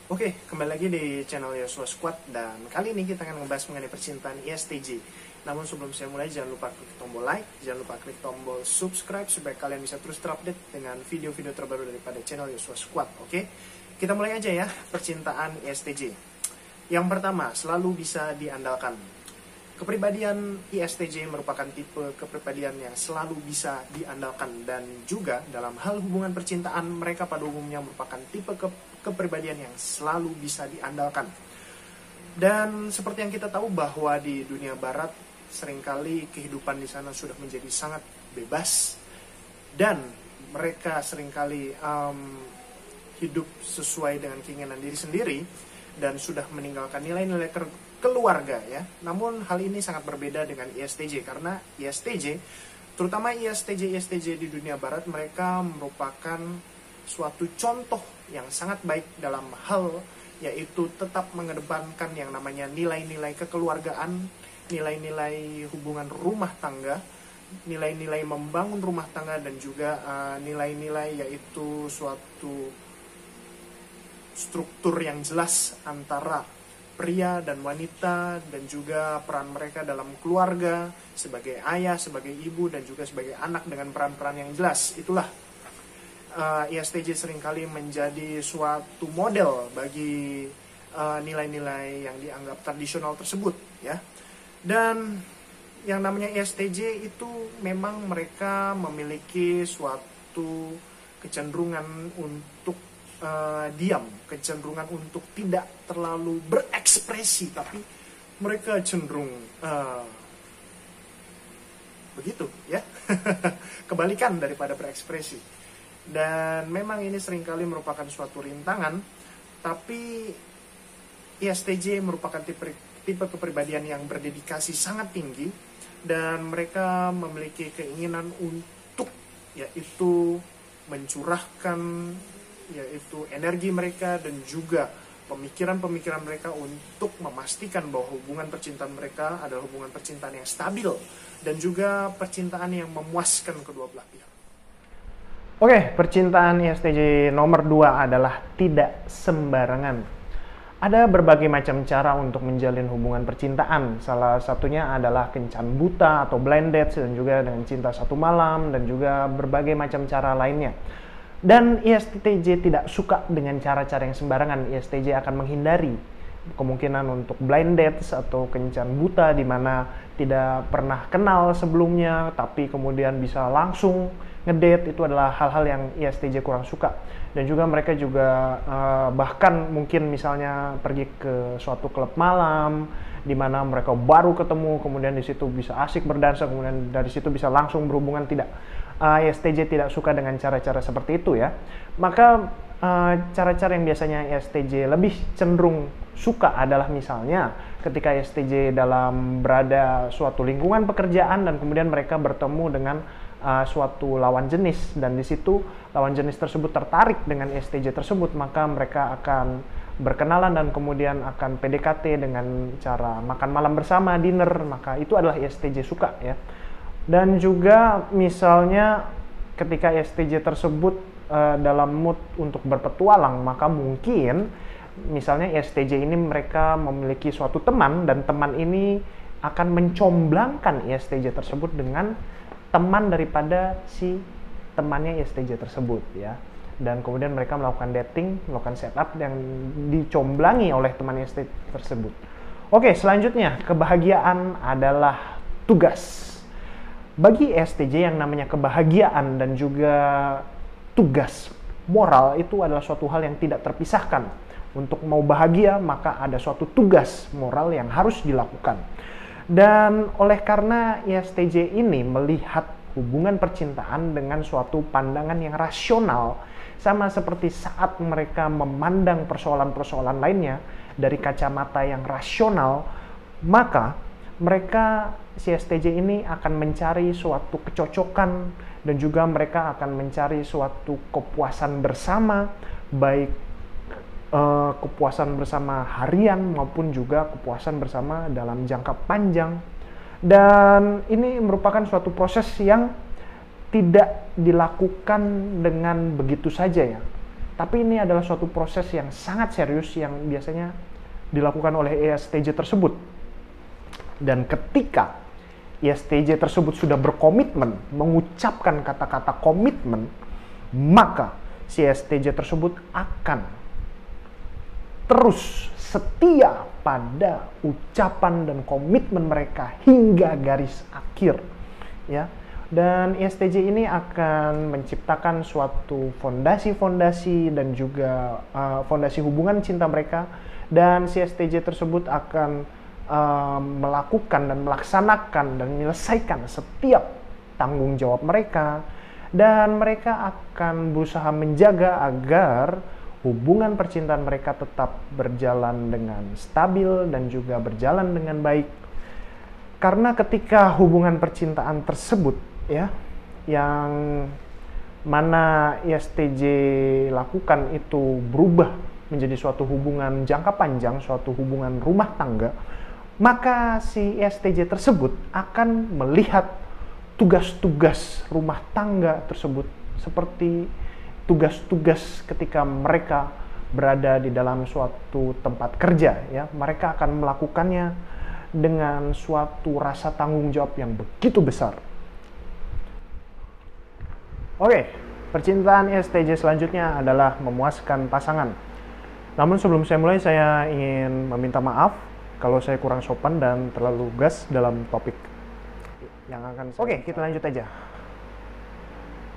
Oke, kembali lagi di channel Yosua Squad dan kali ini kita akan membahas mengenai percintaan ISTJ. Namun sebelum saya mulai, jangan lupa klik tombol like, jangan lupa klik tombol subscribe supaya kalian bisa terus terupdate dengan video-video terbaru daripada channel Yosua Squad. Oke, kita mulai aja ya, percintaan ISTJ. Yang pertama, selalu bisa diandalkan. Kepribadian ISTJ merupakan tipe kepribadian yang selalu bisa diandalkan dan juga dalam hal hubungan percintaan mereka pada umumnya merupakan tipe kepribadian yang selalu bisa diandalkan. Dan seperti yang kita tahu bahwa di dunia barat seringkali kehidupan di sana sudah menjadi sangat bebas dan mereka seringkali hidup sesuai dengan keinginan diri sendiri dan sudah meninggalkan nilai-nilai keluarga ya. Namun hal ini sangat berbeda dengan ISTJ karena ISTJ, terutama ISTJ di dunia barat, mereka merupakan suatu contoh yang sangat baik dalam hal yaitu tetap mengedepankan yang namanya nilai-nilai kekeluargaan, nilai-nilai hubungan rumah tangga, nilai-nilai membangun rumah tangga dan juga nilai-nilai yaitu suatu struktur yang jelas antara pria dan wanita dan juga peran mereka dalam keluarga sebagai ayah, sebagai ibu dan juga sebagai anak dengan peran-peran yang jelas. Itulah ISTJ seringkali menjadi suatu model bagi nilai-nilai yang dianggap tradisional tersebut ya. Dan yang namanya ISTJ itu memang mereka memiliki suatu kecenderungan untuk diam, kecenderungan untuk tidak terlalu berekspresi, tapi mereka cenderung begitu ya, kebalikan daripada berekspresi. Dan memang ini seringkali merupakan suatu rintangan, tapi ISTJ merupakan tipe kepribadian yang berdedikasi sangat tinggi dan mereka memiliki keinginan untuk yaitu mencurahkan yaitu energi mereka dan juga pemikiran-pemikiran mereka untuk memastikan bahwa hubungan percintaan mereka adalah hubungan percintaan yang stabil dan juga percintaan yang memuaskan kedua belah pihak. Oke, percintaan ISTJ nomor 2 adalah tidak sembarangan. Ada berbagai macam cara untuk menjalin hubungan percintaan. Salah satunya adalah kencan buta atau blind date dan juga dengan cinta satu malam dan juga berbagai macam cara lainnya. Dan ISTJ tidak suka dengan cara-cara yang sembarangan. ISTJ akan menghindari kemungkinan untuk blind dates atau kencan buta di mana tidak pernah kenal sebelumnya tapi kemudian bisa langsung ngedate. Itu adalah hal-hal yang ISTJ kurang suka. Dan juga mereka juga bahkan mungkin misalnya pergi ke suatu klub malam di mana mereka baru ketemu, kemudian di situ bisa asik berdansa, kemudian dari situ bisa langsung berhubungan. Tidak. ISTJ tidak suka dengan cara-cara seperti itu ya. Maka cara-cara yang biasanya ISTJ lebih cenderung suka adalah misalnya ketika ISTJ dalam berada suatu lingkungan pekerjaan dan kemudian mereka bertemu dengan suatu lawan jenis dan di situ lawan jenis tersebut tertarik dengan ISTJ tersebut, maka mereka akan berkenalan dan kemudian akan PDKT dengan cara makan malam bersama, dinner. Maka itu adalah ISTJ suka ya. Dan juga misalnya ketika ISTJ tersebut dalam mood untuk berpetualang, maka mungkin misalnya ISTJ ini mereka memiliki suatu teman dan teman ini akan mencomblangkan ISTJ tersebut dengan teman daripada si temannya ISTJ tersebut ya. Dan kemudian mereka melakukan dating, melakukan setup yang dicomblangi oleh teman ISTJ tersebut. Oke, selanjutnya kebahagiaan adalah tugas. Bagi ISTJ yang namanya kebahagiaan dan juga tugas moral itu adalah suatu hal yang tidak terpisahkan. Untuk mau bahagia maka ada suatu tugas moral yang harus dilakukan. Dan oleh karena ISTJ ini melihat hubungan percintaan dengan suatu pandangan yang rasional, sama seperti saat mereka memandang persoalan-persoalan lainnya dari kacamata yang rasional, maka mereka si ISTJ ini akan mencari suatu kecocokan dan juga mereka akan mencari suatu kepuasan bersama, baik kepuasan bersama harian maupun juga kepuasan bersama dalam jangka panjang. Dan ini merupakan suatu proses yang tidak dilakukan dengan begitu saja ya. Tapi ini adalah suatu proses yang sangat serius yang biasanya dilakukan oleh ISTJ tersebut. Dan ketika ISTJ tersebut sudah berkomitmen, mengucapkan kata-kata komitmen, maka si ISTJ tersebut akan terus setia pada ucapan dan komitmen mereka hingga garis akhir, ya. Dan ISTJ ini akan menciptakan suatu fondasi-fondasi dan juga fondasi hubungan cinta mereka, dan si ISTJ tersebut akan melakukan dan melaksanakan dan menyelesaikan setiap tanggung jawab mereka, dan mereka akan berusaha menjaga agar hubungan percintaan mereka tetap berjalan dengan stabil dan juga berjalan dengan baik. Karena ketika hubungan percintaan tersebut, ya, yang mana ISTJ lakukan itu berubah menjadi suatu hubungan jangka panjang, suatu hubungan rumah tangga, maka si ISTJ tersebut akan melihat tugas-tugas rumah tangga tersebut seperti tugas-tugas ketika mereka berada di dalam suatu tempat kerja, ya. Mereka akan melakukannya dengan suatu rasa tanggung jawab yang begitu besar. Oke, percintaan ISTJ selanjutnya adalah memuaskan pasangan. Namun sebelum saya mulai, saya ingin meminta maaf kalau saya kurang sopan dan terlalu gas dalam topik yang akan saya... Oke, kita lanjut aja.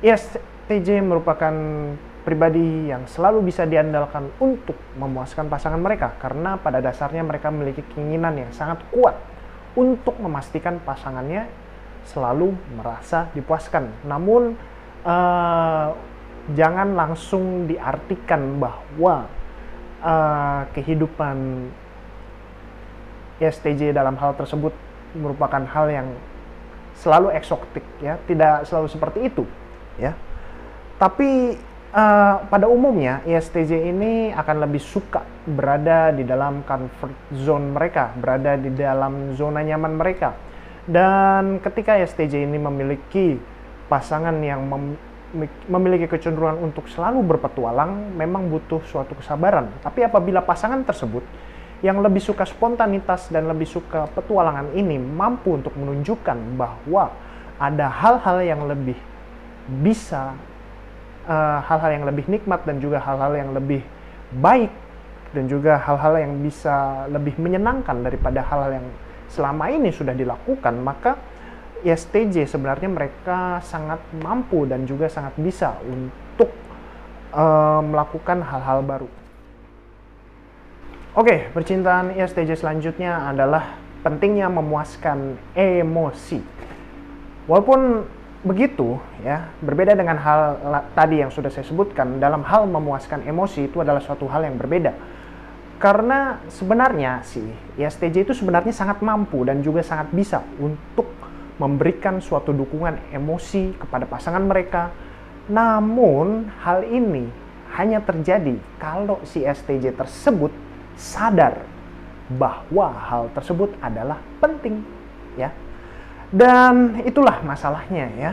ISTJ merupakan pribadi yang selalu bisa diandalkan untuk memuaskan pasangan mereka, karena pada dasarnya mereka memiliki keinginan yang sangat kuat untuk memastikan pasangannya selalu merasa dipuaskan. Namun jangan langsung diartikan bahwa kehidupan ISTJ dalam hal tersebut merupakan hal yang selalu eksotik, ya. Tidak selalu seperti itu, ya. Tapi pada umumnya ISTJ ini akan lebih suka berada di dalam comfort zone mereka, berada di dalam zona nyaman mereka. Dan ketika ISTJ ini memiliki pasangan yang memiliki kecenderungan untuk selalu berpetualang, memang butuh suatu kesabaran. Tapi apabila pasangan tersebut yang lebih suka spontanitas dan lebih suka petualangan ini mampu untuk menunjukkan bahwa ada hal-hal yang lebih bisa, hal-hal yang lebih nikmat dan juga hal-hal yang lebih baik dan juga hal-hal yang bisa lebih menyenangkan daripada hal-hal yang selama ini sudah dilakukan, maka ISTJ sebenarnya mereka sangat mampu dan juga sangat bisa untuk melakukan hal-hal baru. Oke, percintaan ISTJ selanjutnya adalah pentingnya memuaskan emosi. Walaupun begitu, ya, berbeda dengan hal tadi yang sudah saya sebutkan, dalam hal memuaskan emosi itu adalah suatu hal yang berbeda. Karena sebenarnya sih ISTJ itu sebenarnya sangat mampu dan juga sangat bisa untuk memberikan suatu dukungan emosi kepada pasangan mereka. Namun hal ini hanya terjadi kalau si ISTJ tersebut sadar bahwa hal tersebut adalah penting, ya. Dan itulah masalahnya, ya.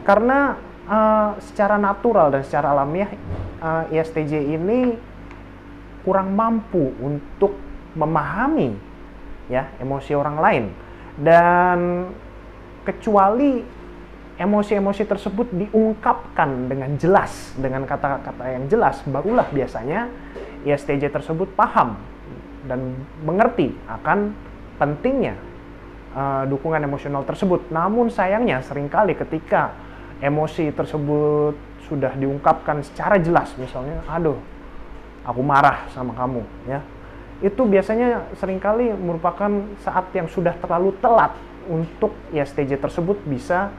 Karena secara natural dan secara alamiah ISTJ ini kurang mampu untuk memahami, ya, emosi orang lain. Dan kecuali emosi-emosi tersebut diungkapkan dengan jelas, dengan kata-kata yang jelas, barulah biasanya ISTJ tersebut paham dan mengerti akan pentingnya dukungan emosional tersebut. Namun sayangnya seringkali ketika emosi tersebut sudah diungkapkan secara jelas, misalnya, aduh, aku marah sama kamu, ya, itu biasanya seringkali merupakan saat yang sudah terlalu telat untuk ISTJ tersebut bisa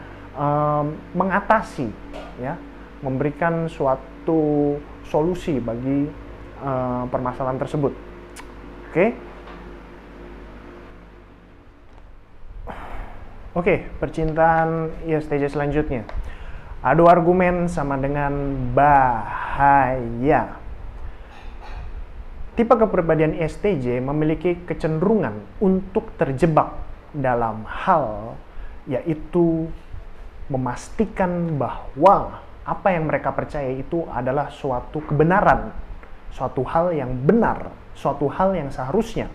mengatasi, ya, memberikan suatu solusi bagi permasalahan tersebut. Oke, percintaan ISTJ selanjutnya. Adu argumen sama dengan bahaya. Tipe kepribadian ISTJ memiliki kecenderungan untuk terjebak dalam hal yaitu memastikan bahwa apa yang mereka percaya itu adalah suatu kebenaran, suatu hal yang benar, suatu hal yang seharusnya.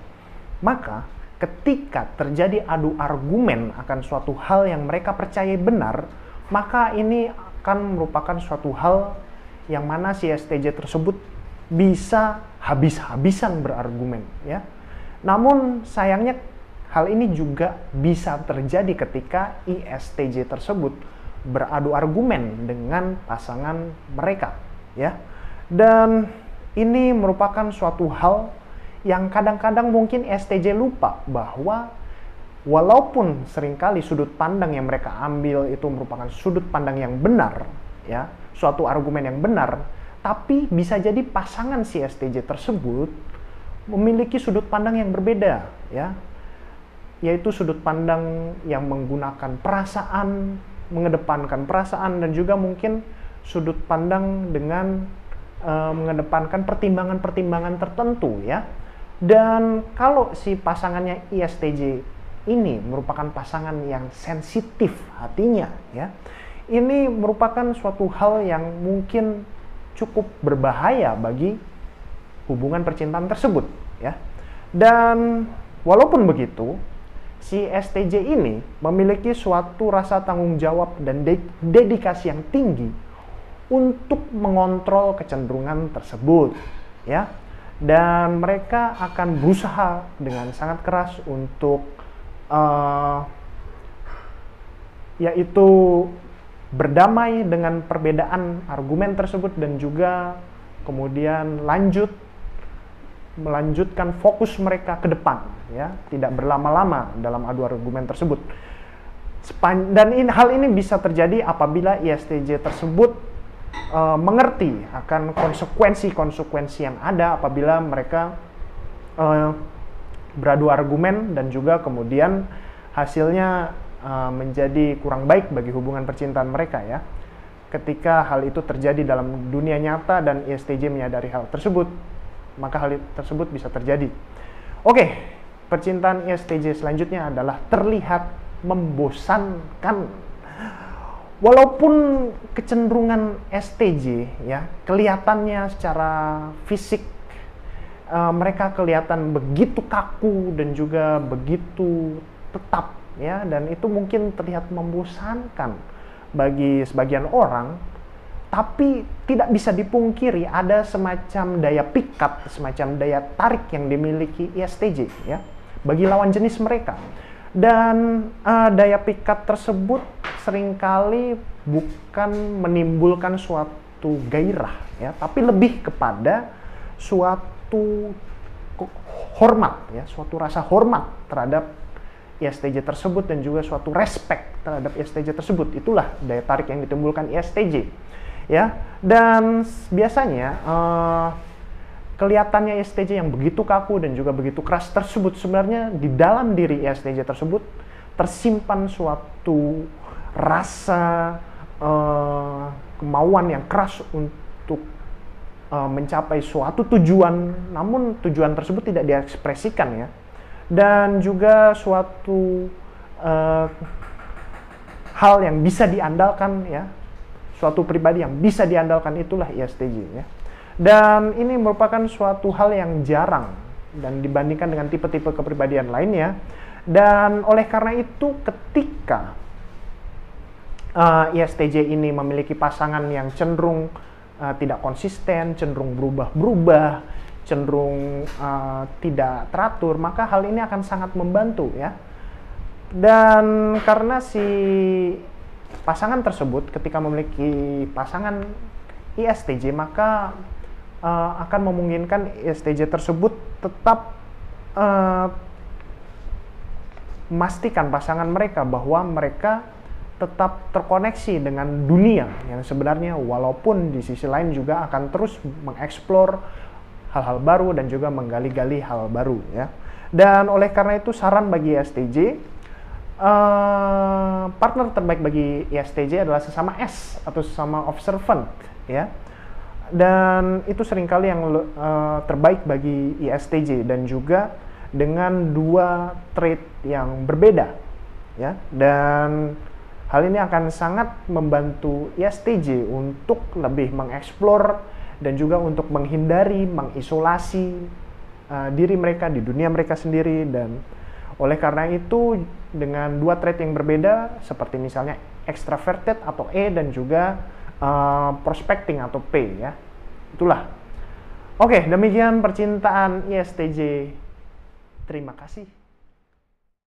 Maka ketika terjadi adu argumen akan suatu hal yang mereka percaya benar, maka ini akan merupakan suatu hal yang mana si STJ tersebut bisa habis-habisan berargumen, ya. Namun sayangnya hal ini juga bisa terjadi ketika ISTJ tersebut beradu argumen dengan pasangan mereka, ya. Dan ini merupakan suatu hal yang kadang-kadang mungkin ISTJ lupa bahwa walaupun seringkali sudut pandang yang mereka ambil itu merupakan sudut pandang yang benar, ya, suatu argumen yang benar, tapi bisa jadi pasangan si STJ tersebut memiliki sudut pandang yang berbeda, ya, yaitu sudut pandang yang menggunakan perasaan, mengedepankan perasaan, dan juga mungkin sudut pandang dengan mengedepankan pertimbangan-pertimbangan tertentu, ya. Dan kalau si pasangannya ISTJ ini merupakan pasangan yang sensitif hatinya, ya, ini merupakan suatu hal yang mungkin cukup berbahaya bagi hubungan percintaan tersebut, ya. Dan walaupun begitu, si STJ ini memiliki suatu rasa tanggung jawab dan dedikasi yang tinggi untuk mengontrol kecenderungan tersebut, ya. Dan mereka akan berusaha dengan sangat keras untuk yaitu berdamai dengan perbedaan argumen tersebut dan juga kemudian melanjutkan fokus mereka ke depan, ya, tidak berlama-lama dalam adu argumen tersebut. Dan hal ini bisa terjadi apabila ISTJ tersebut mengerti akan konsekuensi-konsekuensi yang ada apabila mereka beradu argumen dan juga kemudian hasilnya menjadi kurang baik bagi hubungan percintaan mereka, ya. Ketika hal itu terjadi dalam dunia nyata dan ISTJ menyadari hal tersebut, maka hal tersebut bisa terjadi. Oke, percintaan ISTJ selanjutnya adalah terlihat membosankan. Walaupun kecenderungan STJ, ya, kelihatannya secara fisik mereka kelihatan begitu kaku dan juga begitu tetap, ya, dan itu mungkin terlihat membosankan bagi sebagian orang, tapi tidak bisa dipungkiri ada semacam daya pikat, semacam daya tarik yang dimiliki ISTJ, ya, bagi lawan jenis mereka. Dan daya pikat tersebut seringkali bukan menimbulkan suatu gairah, ya, tapi lebih kepada suatu hormat, ya, suatu rasa hormat terhadap ISTJ tersebut dan juga suatu respect terhadap ISTJ tersebut. Itulah daya tarik yang ditimbulkan ISTJ, ya. Dan biasanya kelihatannya ISTJ yang begitu kaku dan juga begitu keras tersebut, sebenarnya di dalam diri ISTJ tersebut tersimpan suatu rasa kemauan yang keras untuk mencapai suatu tujuan, namun tujuan tersebut tidak diekspresikan, ya. Dan juga suatu hal yang bisa diandalkan, ya, suatu pribadi yang bisa diandalkan, itulah ISTJ, ya. Dan ini merupakan suatu hal yang jarang dan dibandingkan dengan tipe-tipe kepribadian lainnya. Dan oleh karena itu ketika ISTJ ini memiliki pasangan yang cenderung tidak konsisten, cenderung berubah-berubah, cenderung tidak teratur, maka hal ini akan sangat membantu, ya. Dan karena si pasangan tersebut ketika memiliki pasangan ISTJ, maka akan memungkinkan ISTJ tersebut tetap memastikan pasangan mereka bahwa mereka tetap terkoneksi dengan dunia yang sebenarnya, walaupun di sisi lain juga akan terus mengeksplor hal-hal baru dan juga menggali-gali hal baru, ya. Dan oleh karena itu saran bagi ISTJ, partner terbaik bagi ISTJ adalah sesama S atau sesama observant, ya. Dan itu seringkali yang terbaik bagi ISTJ dan juga dengan dua trait yang berbeda, ya. Dan Hal ini akan sangat membantu ISTJ untuk lebih mengeksplor dan juga untuk menghindari, mengisolasi diri mereka di dunia mereka sendiri. Dan oleh karena itu, dengan dua trait yang berbeda, seperti misalnya extraverted atau E dan juga prospecting atau P ya. Itulah. Oke, demikian percintaan ISTJ. Terima kasih.